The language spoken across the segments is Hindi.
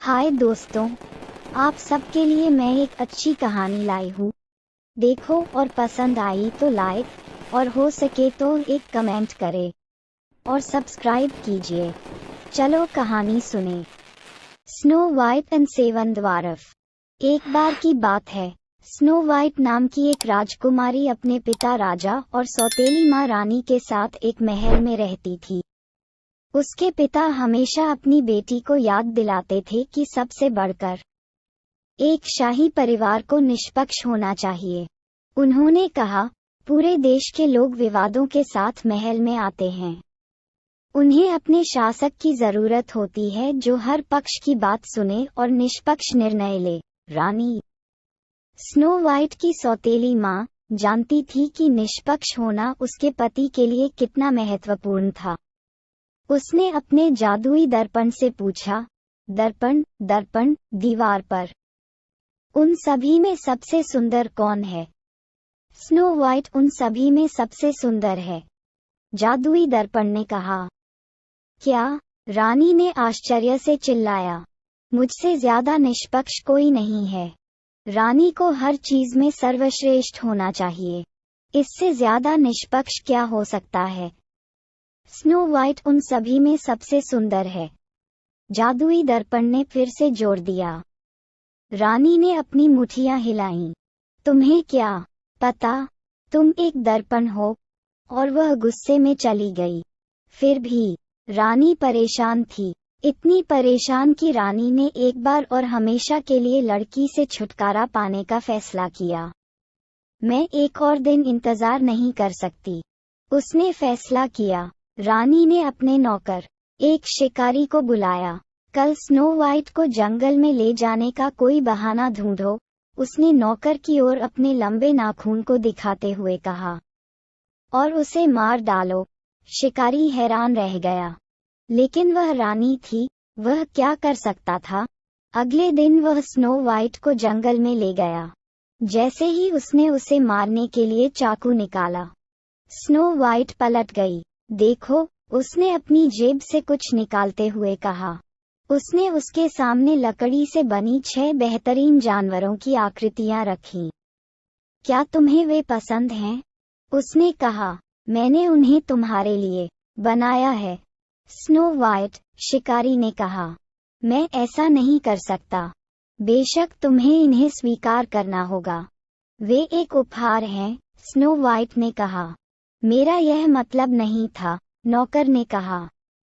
हाय दोस्तों, आप सबके लिए मैं एक अच्छी कहानी लाई हूँ। देखो और पसंद आई तो लाइक और हो सके तो एक कमेंट करें और सब्सक्राइब कीजिए। चलो कहानी सुने। Snow white and seven dwarf. एक बार की बात है, स्नो वाइट नाम की एक राजकुमारी अपने पिता राजा और सौतेली माँ रानी के साथ एक महल में रहती थी। उसके पिता हमेशा अपनी बेटी को याद दिलाते थे कि सबसे बढ़कर एक शाही परिवार को निष्पक्ष होना चाहिए। उन्होंने कहा, पूरे देश के लोग विवादों के साथ महल में आते हैं। उन्हें अपने शासक की जरूरत होती है जो हर पक्ष की बात सुने और निष्पक्ष निर्णय ले। रानी स्नो वाइट की सौतेली माँ जानती थी कि निष्पक्ष होना उसके पति के लिए कितना महत्वपूर्ण था। उसने अपने जादुई दर्पण से पूछा, दर्पण दर्पण दीवार पर उन सभी में सबसे सुंदर कौन है? स्नो वाइट उन सभी में सबसे सुंदर है, जादुई दर्पण ने कहा। क्या? रानी ने आश्चर्य से चिल्लाया। मुझसे ज्यादा निष्पक्ष कोई नहीं है। रानी को हर चीज में सर्वश्रेष्ठ होना चाहिए। इससे ज्यादा निष्पक्ष क्या हो सकता है? स्नो वाइट उन सभी में सबसे सुंदर है, जादुई दर्पण ने फिर से जोर दिया। रानी ने अपनी मुट्ठियां हिलाईं। तुम्हें क्या पता, तुम एक दर्पण हो? और वह गुस्से में चली गई। फिर भी रानी परेशान थी, इतनी परेशान कि रानी ने एक बार और हमेशा के लिए लड़की से छुटकारा पाने का फैसला किया। मैं एक और दिन इंतजार नहीं कर सकती, उसने फैसला किया। रानी ने अपने नौकर एक शिकारी को बुलाया। कल स्नो वाइट को जंगल में ले जाने का कोई बहाना ढूंढो, उसने नौकर की ओर अपने लंबे नाखून को दिखाते हुए कहा। और उसे मार डालो। शिकारी हैरान रह गया, लेकिन वह रानी थी, वह क्या कर सकता था? अगले दिन वह स्नो वाइट को जंगल में ले गया। जैसे ही उसने उसे मारने के लिए चाकू निकाला, स्नो वाइट पलट गई। देखो, उसने अपनी जेब से कुछ निकालते हुए कहा। उसने उसके सामने लकड़ी से बनी 6 बेहतरीन जानवरों की आकृतियां रखीं। क्या तुम्हें वे पसंद हैं? उसने कहा। मैंने उन्हें तुम्हारे लिए बनाया है, स्नो वाइट, शिकारी ने कहा। मैं ऐसा नहीं कर सकता। बेशक तुम्हें इन्हें स्वीकार करना होगा। वे एक उपहार हैं, स्नो वाइट ने कहा। मेरा यह मतलब नहीं था, नौकर ने कहा।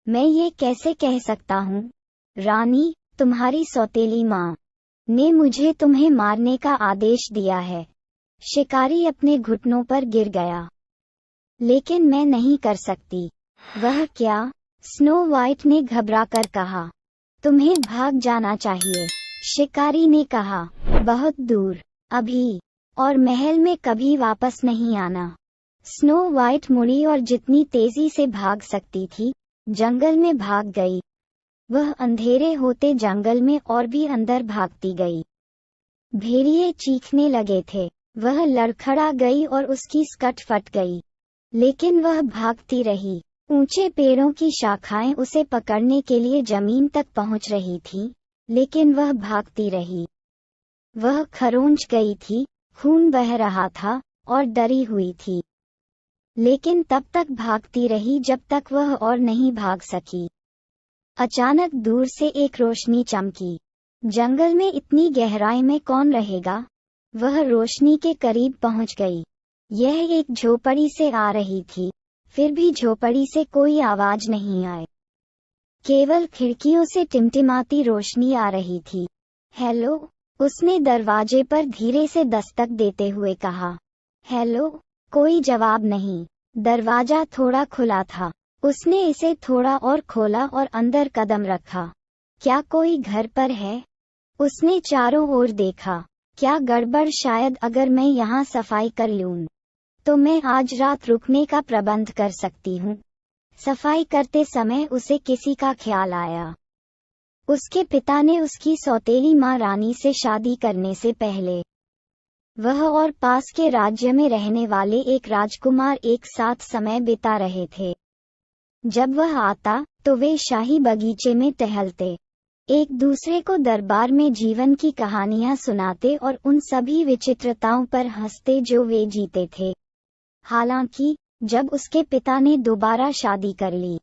मैं ये कैसे कह सकता हूँ? रानी, तुम्हारी सौतेली माँ ने मुझे तुम्हें मारने का आदेश दिया है। शिकारी अपने घुटनों पर गिर गया। लेकिन मैं नहीं कर सकती। वह क्या? स्नो वाइट ने घबराकर कहा। तुम्हें भाग जाना चाहिए, शिकारी ने कहा। बहुत दूर, अभी, और महल में कभी वापस नहीं आना। स्नो वाइट मुड़ी और जितनी तेजी से भाग सकती थी, जंगल में भाग गई। वह अंधेरे होते जंगल में और भी अंदर भागती गई। भेड़िए चीखने लगे थे। वह लड़खड़ा गई और उसकी स्कर्ट फट गई। लेकिन वह भागती रही। ऊंचे पेड़ों की शाखाएं उसे पकड़ने के लिए जमीन तक पहुंच रही थीं, लेकिन वह भागती रही। वह खरोंच गई थी, खून बह रहा था और डरी हुई थी। लेकिन तब तक भागती रही जब तक वह और नहीं भाग सकी। अचानक दूर से एक रोशनी चमकी। जंगल में इतनी गहराई में कौन रहेगा? वह रोशनी के करीब पहुंच गई। यह एक झोपड़ी से आ रही थी, फिर भी झोपड़ी से कोई आवाज नहीं आई। केवल खिड़कियों से टिमटिमाती रोशनी आ रही थी। हेलो, उसने दरवाजे पर धीरे से दस्तक देते हुए कहा। हेलो, कोई जवाब नहीं। दरवाजा थोड़ा खुला था। उसने इसे थोड़ा और खोला और अंदर कदम रखा। क्या कोई घर पर है? उसने चारों ओर देखा। क्या गड़बड़? शायद अगर मैं यहाँ सफाई कर लूँ तो मैं आज रात रुकने का प्रबंध कर सकती हूँ। सफाई करते समय उसे किसी का ख्याल आया। उसके पिता ने उसकी सौतेली माँ रानी से शादी करने से पहले वह और पास के राज्य में रहने वाले एक राजकुमार एक साथ समय बिता रहे थे। जब वह आता तो वे शाही बगीचे में टहलते। एक दूसरे को दरबार में जीवन की कहानियां सुनाते और उन सभी विचित्रताओं पर हंसते जो वे जीते थे। हालांकि जब उसके पिता ने दोबारा शादी कर ली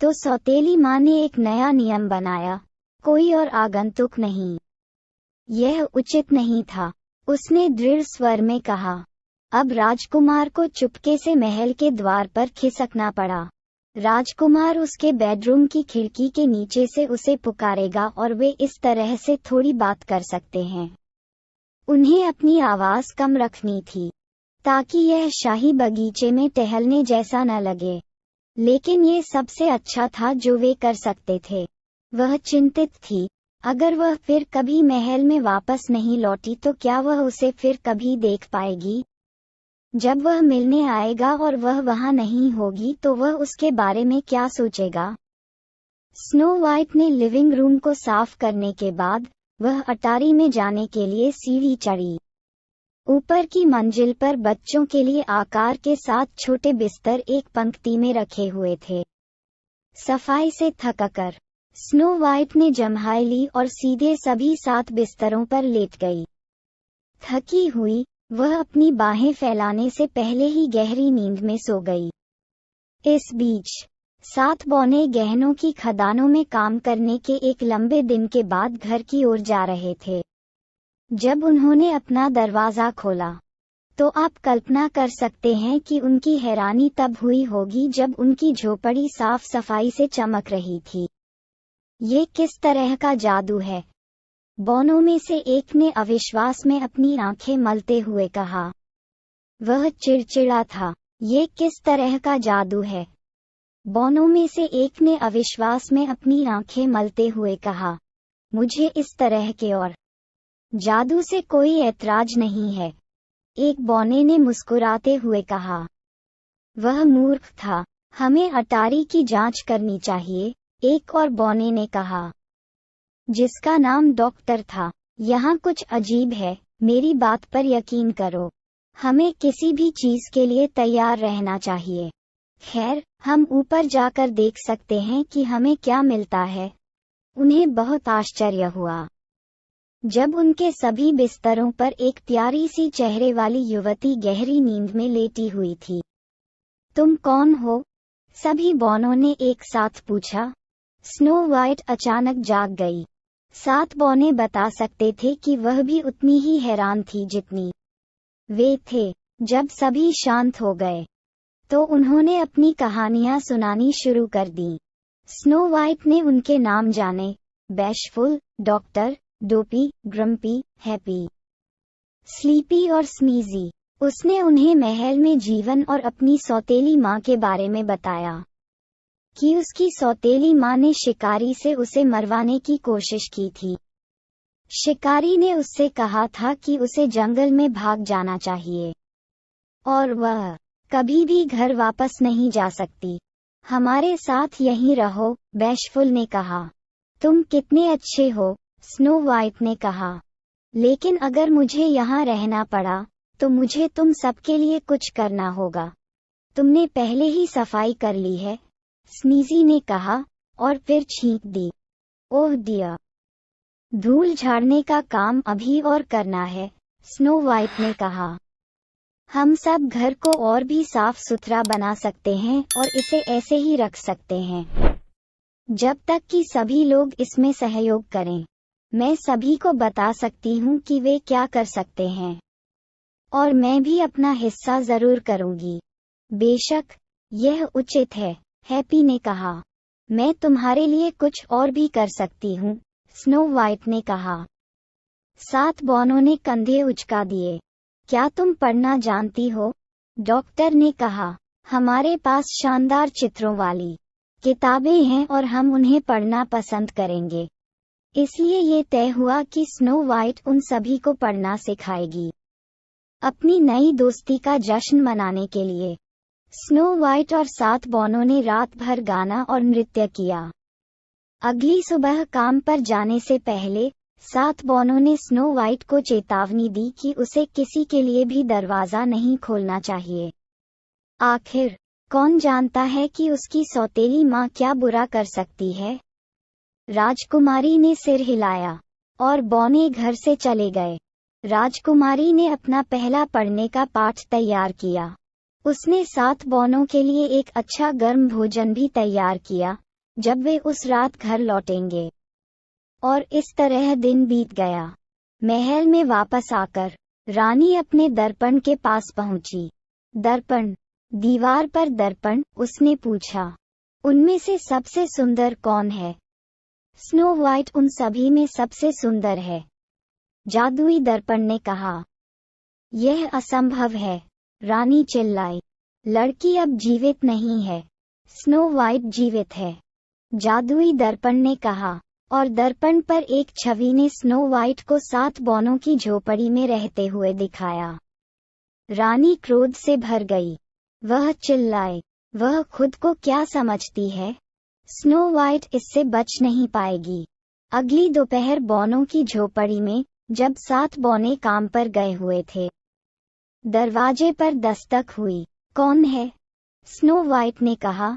तो सौतेली माँ ने एक नया नियम बनाया, कोई और आगंतुक नहीं। यह उचित नहीं था, उसने दृढ़ स्वर में कहा। अब राजकुमार को चुपके से महल के द्वार पर खिसकना पड़ा। राजकुमार उसके बेडरूम की खिड़की के नीचे से उसे पुकारेगा और वे इस तरह से थोड़ी बात कर सकते हैं। उन्हें अपनी आवाज कम रखनी थी ताकि यह शाही बगीचे में टहलने जैसा न लगे, लेकिन ये सबसे अच्छा था जो वे कर सकते थे। वह चिंतित थी, अगर वह फिर कभी महल में वापस नहीं लौटी तो क्या वह उसे फिर कभी देख पाएगी? जब वह मिलने आएगा और वह वहां नहीं होगी तो वह उसके बारे में क्या सोचेगा? स्नो वाइट ने लिविंग रूम को साफ करने के बाद वह अटारी में जाने के लिए सीढ़ी चढ़ी। ऊपर की मंजिल पर बच्चों के लिए आकार के 7 छोटे बिस्तर एक पंक्ति में रखे हुए थे। सफाई से थककर स्नो वाइट ने जम्हाई ली और सीधे सभी 7 बिस्तरों पर लेट गई। थकी हुई वह अपनी बाहें फैलाने से पहले ही गहरी नींद में सो गई। इस बीच 7 बौने गहनों की खदानों में काम करने के एक लंबे दिन के बाद घर की ओर जा रहे थे। जब उन्होंने अपना दरवाजा खोला तो आप कल्पना कर सकते हैं कि उनकी हैरानी तब हुई होगी जब उनकी झोपड़ी साफ सफाई से चमक रही थी। ये किस तरह का जादू है? बौनों में से एक ने अविश्वास में अपनी आंखें मलते हुए कहा। वह चिड़चिड़ा था। ये किस तरह का जादू है? बौनों में से एक ने अविश्वास में अपनी आंखें मलते हुए कहा। मुझे इस तरह के और जादू से कोई ऐतराज नहीं है, एक बौने ने मुस्कुराते हुए कहा। वह मूर्ख था, हमें अटारी की जांच करनी चाहिए, एक और बौने ने कहा, जिसका नाम डॉक्टर था। यहाँ कुछ अजीब है, मेरी बात पर यकीन करो, हमें किसी भी चीज के लिए तैयार रहना चाहिए। खैर, हम ऊपर जाकर देख सकते हैं कि हमें क्या मिलता है। उन्हें बहुत आश्चर्य हुआ जब उनके सभी बिस्तरों पर एक प्यारी सी चेहरे वाली युवती गहरी नींद में लेटी हुई थी। तुम कौन हो? सभी बौनों ने एक साथ पूछा। स्नो वाइट अचानक जाग गई। 7 बौने बता सकते थे कि वह भी उतनी ही हैरान थी जितनी वे थे। जब सभी शांत हो गए तो उन्होंने अपनी कहानियां सुनानी शुरू कर दी। स्नो वाइट ने उनके नाम जाने, bashful, doctor, dopey, grumpy, happy, sleepy और स्नीजी। उसने उन्हें महल में जीवन और अपनी सौतेली माँ के बारे में बताया कि उसकी सौतेली माँ ने शिकारी से उसे मरवाने की कोशिश की थी। शिकारी ने उससे कहा था कि उसे जंगल में भाग जाना चाहिए और वह कभी भी घर वापस नहीं जा सकती। हमारे साथ यहीं रहो, बैशफुल ने कहा। तुम कितने अच्छे हो, स्नो वाइट ने कहा, लेकिन अगर मुझे यहाँ रहना पड़ा तो मुझे तुम सबके लिए कुछ करना होगा। तुमने पहले ही सफाई कर ली है, स्नीजी ने कहा और फिर छींक दी। ओह डियर, धूल झाड़ने का काम अभी और करना है, स्नो वाइट ने कहा। हम सब घर को और भी साफ सुथरा बना सकते हैं और इसे ऐसे ही रख सकते हैं जब तक कि सभी लोग इसमें सहयोग करें। मैं सभी को बता सकती हूँ कि वे क्या कर सकते हैं और मैं भी अपना हिस्सा जरूर करूँगी। बेशक, यह उचित है, हैप्पी ने कहा। मैं तुम्हारे लिए कुछ और भी कर सकती हूँ, स्नो वाइट ने कहा। 7 बौनों ने कंधे उचका दिए। क्या तुम पढ़ना जानती हो? डॉक्टर ने कहा। हमारे पास शानदार चित्रों वाली किताबें हैं और हम उन्हें पढ़ना पसंद करेंगे। इसलिए ये तय हुआ कि स्नो वाइट उन सभी को पढ़ना सिखाएगी। अपनी नई दोस्ती का जश्न मनाने के लिए स्नो वाइट और 7 बौनों ने रात भर गाना और नृत्य किया। अगली सुबह काम पर जाने से पहले 7 बौनों ने स्नो वाइट को चेतावनी दी कि उसे किसी के लिए भी दरवाजा नहीं खोलना चाहिए। आखिर कौन जानता है कि उसकी सौतेली माँ क्या बुरा कर सकती है। राजकुमारी ने सिर हिलाया और बौने घर से चले गए। राजकुमारी ने अपना पहला पढ़ने का पाठ तैयार किया। उसने 7 बौनों के लिए एक अच्छा गर्म भोजन भी तैयार किया जब वे उस रात घर लौटेंगे। और इस तरह दिन बीत गया। महल में वापस आकर रानी अपने दर्पण के पास पहुंची। दर्पण, दीवार पर दर्पण, उसने पूछा, उनमें से सबसे सुंदर कौन है? स्नो वाइट उन सभी में सबसे सुंदर है, जादुई दर्पण ने कहा। यह असंभव है, रानी चिल्लाई। लड़की अब जीवित नहीं है। स्नो वाइट जीवित है, जादुई दर्पण ने कहा। और दर्पण पर एक छवि ने स्नो वाइट को 7 बौनों की झोपड़ी में रहते हुए दिखाया। रानी क्रोध से भर गई। वह चिल्लाई, वह खुद को क्या समझती है? स्नो वाइट इससे बच नहीं पाएगी। अगली दोपहर बौनों की झोपड़ी में जब 7 बौने काम पर गए हुए थे, दरवाजे पर दस्तक हुई। कौन है? स्नो वाइट ने कहा।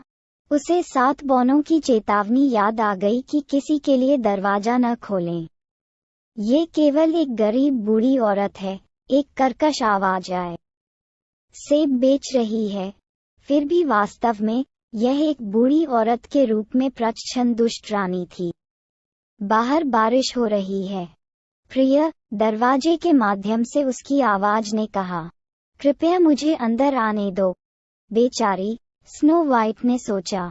उसे 7 बौनों की चेतावनी याद आ गई कि किसी के लिए दरवाजा न खोलें। ये केवल एक गरीब बूढ़ी औरत है, एक कर्कश आवाज आए। सेब बेच रही है। फिर भी वास्तव में यह एक बूढ़ी औरत के रूप में प्रच्छन्न दुष्ट रानी थी। बाहर बारिश हो रही है। प्रिय, दरवाजे के माध्यम से उसकी आवाज ने कहा, कृपया मुझे अंदर आने दो। बेचारी, स्नो वाइट ने सोचा।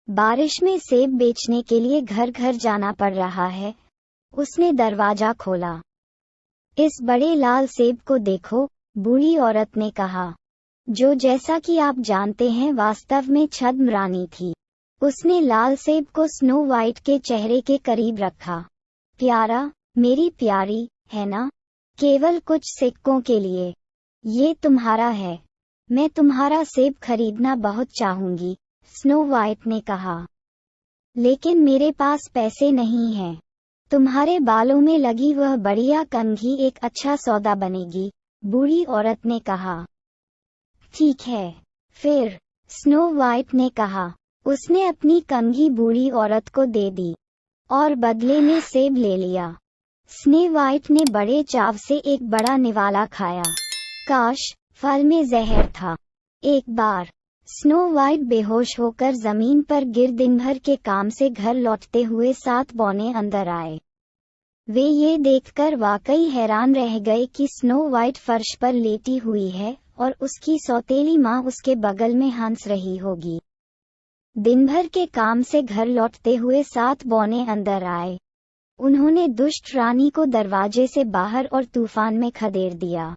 बारिश में सेब बेचने के लिए घर घर जाना पड़ रहा है। उसने दरवाजा खोला। इस बड़े लाल सेब को देखो, बूढ़ी औरत ने कहा, जो जैसा कि आप जानते हैं वास्तव में छद्म रानी थी। उसने लाल सेब को स्नो वाइट के चेहरे के करीब रखा। प्यारा, मेरी प्यारी, है ना? केवल कुछ सिक्कों के लिए। ये तुम्हारा है। मैं तुम्हारा सेब खरीदना बहुत चाहूंगी, स्नो वाइट ने कहा। लेकिन मेरे पास पैसे नहीं हैं। तुम्हारे बालों में लगी वह बढ़िया कंघी एक अच्छा सौदा बनेगी, बूढ़ी औरत ने कहा। ठीक है, फिर, स्नो वाइट ने कहा। उसने अपनी कंघी बूढ़ी औरत को दे दी और बदले में सेब ले लिया। स्नो वाइट ने बड़े चाव से एक बड़ा निवाला खाया। काश फल में जहर था। एक बार स्नो वाइट बेहोश होकर जमीन पर गिर दिन भर के काम से घर लौटते हुए 7 बौने अंदर आए। वे ये देखकर वाकई हैरान रह गए कि स्नो वाइट फर्श पर लेटी हुई है और उसकी सौतेली माँ उसके बगल में हंस रही होगी। दिन भर के काम से घर लौटते हुए 7 बौने अंदर आए। उन्होंने दुष्ट रानी को दरवाजे से बाहर और तूफान में खदेड़ दिया।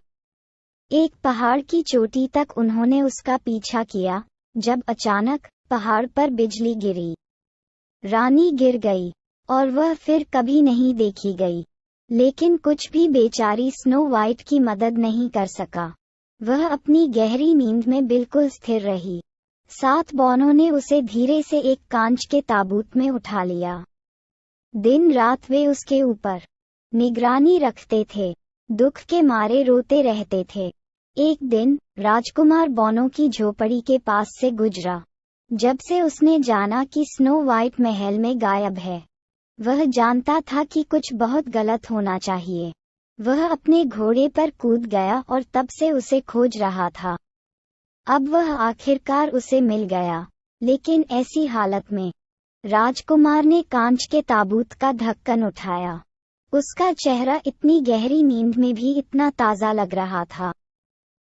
एक पहाड़ की चोटी तक उन्होंने उसका पीछा किया, जब अचानक पहाड़ पर बिजली गिरी। रानी गिर गई और वह फिर कभी नहीं देखी गई। लेकिन कुछ भी बेचारी स्नो वाइट की मदद नहीं कर सका। वह अपनी गहरी नींद में बिल्कुल स्थिर रही। 7 बौनों ने उसे धीरे से एक कांच के ताबूत में उठा लिया। दिन रात वे उसके ऊपर निगरानी रखते थे, दुख के मारे रोते रहते थे। एक दिन राजकुमार बौनों की झोपड़ी के पास से गुजरा। जब से उसने जाना कि स्नो वाइट महल में गायब है, वह जानता था कि कुछ बहुत गलत होना चाहिए। वह अपने घोड़े पर कूद गया और तब से उसे खोज रहा था। अब वह आखिरकार उसे मिल गया, लेकिन ऐसी हालत में। राजकुमार ने कांच के ताबूत का ढक्कन उठाया। उसका चेहरा इतनी गहरी नींद में भी इतना ताज़ा लग रहा था।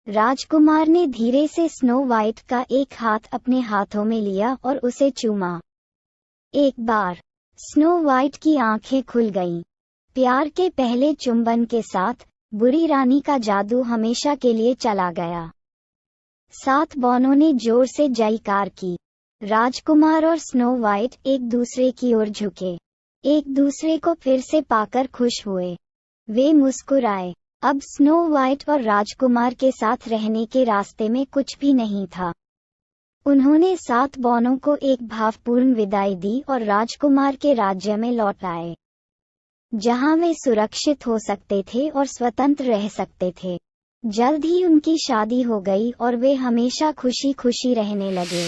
राजकुमार ने धीरे से स्नो वाइट का एक हाथ अपने हाथों में लिया और उसे चूमा। एक बार स्नो वाइट की आंखें खुल गईं। प्यार के पहले चुंबन के साथ बुरी रानी का जादू हमेशा के लिए चला गया। 7 बौनों ने जोर से जयकार की। राजकुमार और स्नो वाइट एक दूसरे की ओर झुके। एक दूसरे को फिर से पाकर खुश हुए। वे मुस्कुराए। अब स्नो वाइट और राजकुमार के साथ रहने के रास्ते में कुछ भी नहीं था। उन्होंने 7 बौनों को एक भावपूर्ण विदाई दी और राजकुमार के राज्य में लौट आए, जहां वे सुरक्षित हो सकते थे और स्वतंत्र रह सकते थे। जल्द ही उनकी शादी हो गई और वे हमेशा खुशी खुशी रहने लगे।